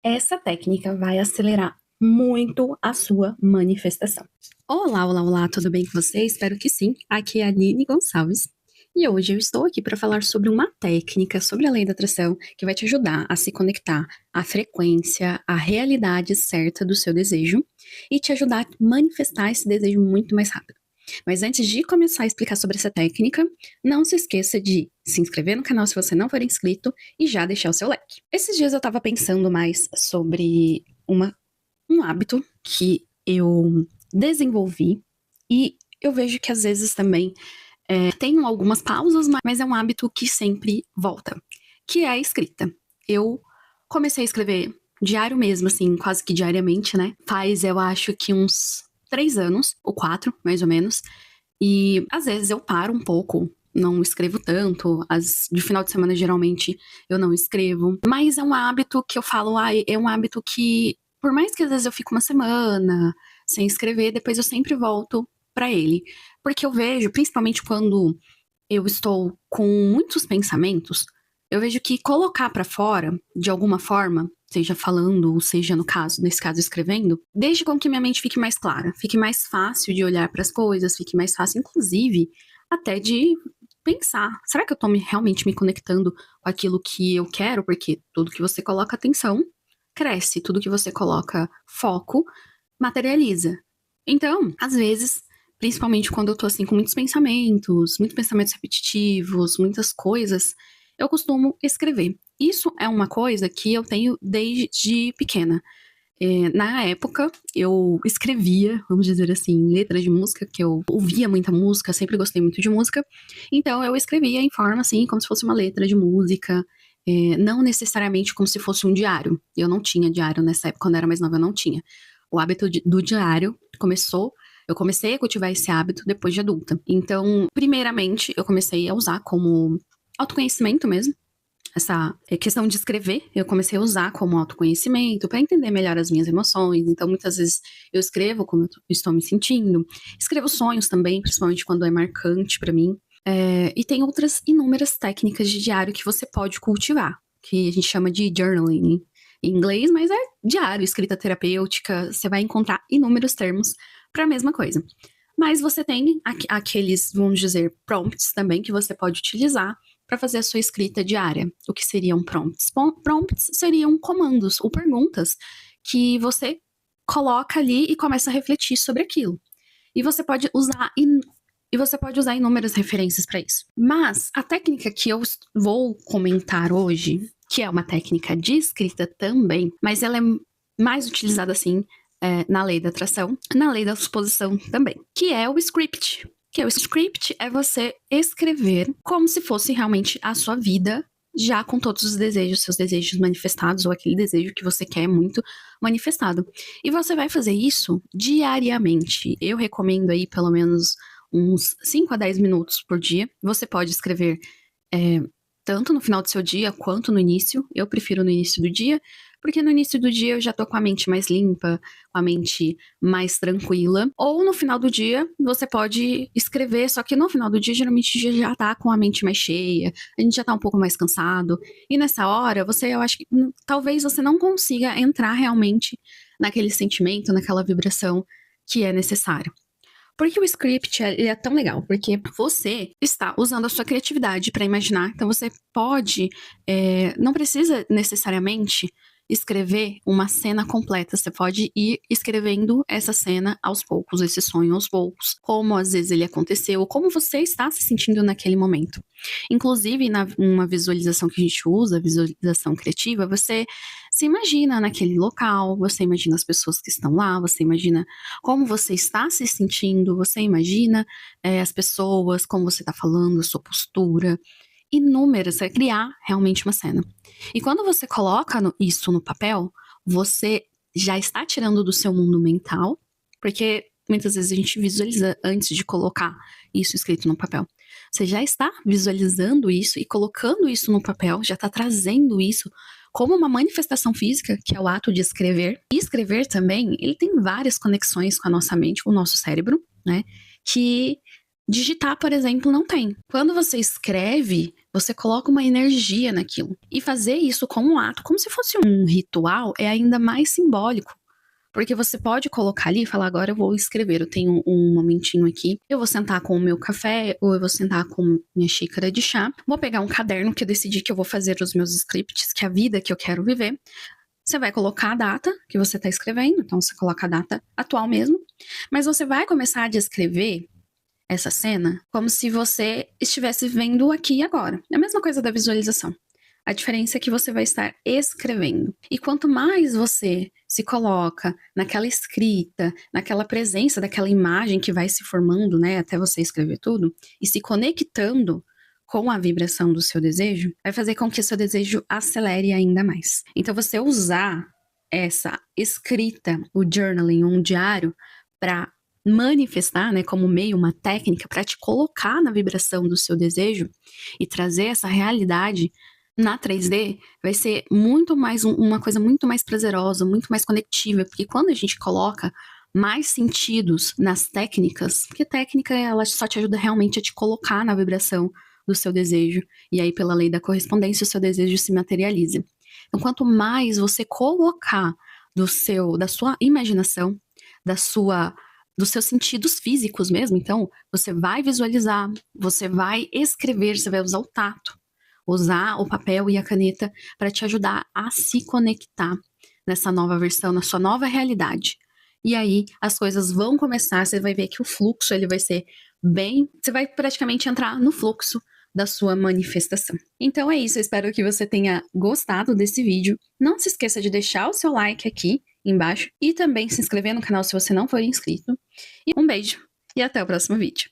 Essa técnica vai acelerar muito a sua manifestação. Olá, olá, olá, tudo bem com você? Espero que sim. Aqui é a Aline Gonçalves e hoje eu estou aqui para falar sobre uma técnica sobre a lei da atração que vai te ajudar a se conectar à frequência, à realidade certa do seu desejo e te ajudar a manifestar esse desejo muito mais rápido. Mas antes de começar a explicar sobre essa técnica, não se esqueça de se inscrever no canal se você não for inscrito e já deixar o seu like. Esses dias eu tava pensando mais sobre um hábito que eu desenvolvi e eu vejo que às vezes também tenho algumas pausas, mas é um hábito que sempre volta, que é a escrita. Eu comecei a escrever diário mesmo, assim, quase que diariamente, né? Faz, eu acho que uns 3 anos, ou 4, mais ou menos. E às vezes eu paro um pouco, não escrevo tanto. De final de semana, geralmente, eu não escrevo. Mas é um hábito que eu falo, é um hábito que, por mais que às vezes eu fique uma semana sem escrever, depois eu sempre volto pra ele. Porque eu vejo, principalmente quando eu estou com muitos pensamentos, eu vejo que colocar pra fora, de alguma forma, seja falando, ou seja, nesse caso, escrevendo, deixa com que minha mente fique mais clara, fique mais fácil de olhar para as coisas, fique mais fácil, inclusive, até de pensar, será que eu tô realmente me conectando com aquilo que eu quero? Porque tudo que você coloca atenção cresce, tudo que você coloca foco materializa. Então, às vezes, principalmente quando eu tô assim com muitos pensamentos repetitivos, muitas coisas, eu costumo escrever. Isso é uma coisa que eu tenho desde pequena. Na época, eu escrevia, vamos dizer assim, letras de música, que eu ouvia muita música, sempre gostei muito de música. Então, eu escrevia em forma, assim, como se fosse uma letra de música, não necessariamente como se fosse um diário. Eu não tinha diário nessa época, quando eu era mais nova, eu não tinha. O hábito do diário eu comecei a cultivar esse hábito depois de adulta. Então, primeiramente, eu comecei a usar como autoconhecimento mesmo. Essa questão de escrever, eu comecei a usar como autoconhecimento para entender melhor as minhas emoções. Então, muitas vezes eu escrevo como eu estou me sentindo. Escrevo sonhos também, principalmente quando é marcante para mim. E tem outras inúmeras técnicas de diário que você pode cultivar, que a gente chama de journaling em inglês, mas é diário, escrita terapêutica. Você vai encontrar inúmeros termos para a mesma coisa. Mas você tem aqueles, vamos dizer, prompts também que você pode utilizar para fazer a sua escrita diária. O que seriam prompts? Prompts seriam comandos ou perguntas que você coloca ali e começa a refletir sobre aquilo. E você pode usar inúmeras referências para isso. Mas a técnica que eu vou comentar hoje, que é uma técnica de escrita também, mas ela é mais utilizada assim na lei da atração, na lei da suposição também, que é o script. O script é você escrever como se fosse realmente a sua vida, já com todos os desejos, seus desejos manifestados, ou aquele desejo que você quer muito manifestado. E você vai fazer isso diariamente. Eu recomendo aí pelo menos uns 5 a 10 minutos por dia. Você pode escrever tanto no final do seu dia quanto no início. Eu prefiro no início do dia, porque no início do dia eu já tô com a mente mais limpa, com a mente mais tranquila. Ou no final do dia, você pode escrever, só que no final do dia, geralmente já tá com a mente mais cheia, a gente já tá um pouco mais cansado. E nessa hora, eu acho que talvez você não consiga entrar realmente naquele sentimento, naquela vibração que é necessário. Porque o script ele é tão legal? Porque você está usando a sua criatividade para imaginar. Então você pode, não precisa necessariamente escrever uma cena completa. Você pode ir escrevendo essa cena aos poucos, esse sonho aos poucos, como às vezes ele aconteceu, como você está se sentindo naquele momento. Inclusive, uma visualização que a gente usa, visualização criativa, você se imagina naquele local, você imagina as pessoas que estão lá, você imagina como você está se sentindo, você imagina as pessoas, como você está falando, a sua postura. Inúmeras, é criar realmente uma cena. E quando você coloca isso no papel, você já está tirando do seu mundo mental, porque muitas vezes a gente visualiza antes de colocar isso escrito no papel. Você já está visualizando isso e colocando isso no papel, já está trazendo isso como uma manifestação física, que é o ato de escrever. E escrever também, ele tem várias conexões com a nossa mente, com o nosso cérebro, né? Que digitar, por exemplo, não tem. Quando você escreve, Você coloca uma energia naquilo. E fazer isso como um ato, como se fosse um ritual, é ainda mais simbólico. Porque você pode colocar ali e falar, agora eu vou escrever, eu tenho um momentinho aqui, eu vou sentar com o meu café, ou eu vou sentar com minha xícara de chá, vou pegar um caderno que eu decidi que eu vou fazer os meus scripts, que é a vida que eu quero viver. Você vai colocar a data que você está escrevendo, então você coloca a data atual mesmo, mas você vai começar a descrever essa cena como se você estivesse vendo aqui e agora. É a mesma coisa da visualização. A diferença é que você vai estar escrevendo. E quanto mais você se coloca naquela escrita, naquela presença daquela imagem que vai se formando, né, até você escrever tudo, e se conectando com a vibração do seu desejo, vai fazer com que o seu desejo acelere ainda mais. Então, você usar essa escrita, o journaling, um diário, para manifestar, né, como meio, uma técnica para te colocar na vibração do seu desejo e trazer essa realidade na 3D, vai ser muito mais uma coisa muito mais prazerosa, muito mais conectiva, porque quando a gente coloca mais sentidos nas técnicas, porque técnica ela só te ajuda realmente a te colocar na vibração do seu desejo, e aí pela lei da correspondência o seu desejo se materializa. Então quanto mais você colocar da sua imaginação, dos seus sentidos físicos mesmo, então você vai visualizar, você vai escrever, você vai usar o tato, usar o papel e a caneta para te ajudar a se conectar nessa nova versão, na sua nova realidade. E aí as coisas vão começar, você vai ver que o fluxo ele vai ser você vai praticamente entrar no fluxo da sua manifestação. Então é isso, eu espero que você tenha gostado desse vídeo. Não se esqueça de deixar o seu like aqui embaixo e também se inscrever no canal se você não for inscrito. E um beijo e até o próximo vídeo.